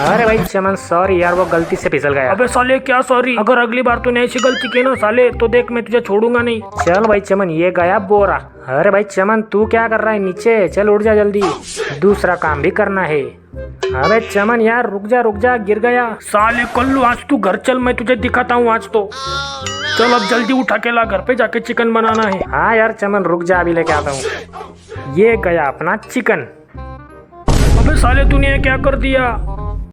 अरे भाई चमन सॉरी यार, वो गलती से फिसल गया। अबे साले क्या सॉरी, अगर अगली बार तूने ऐसी गलती की ना साले तो देख मैं तुझे छोड़ूंगा नहीं। चल भाई चमन, ये गया बोरा। अरे भाई चमन तू क्या कर रहा है नीचे, चल उठ जा जल्दी, दूसरा काम भी करना है। अबे चमन यार रुक जा, गिर गया। साले कल्लू आज तू घर चल, मैं तुझे दिखाता हूँ आज तो। चल अब जल्दी उठा के ला, घर पे जाके चिकन बनाना है। हाँ यार चमन रुक जा, अभी लेके आता हूँ। ये गया अपना चिकन। अबे साले तूने ये क्या कर दिया।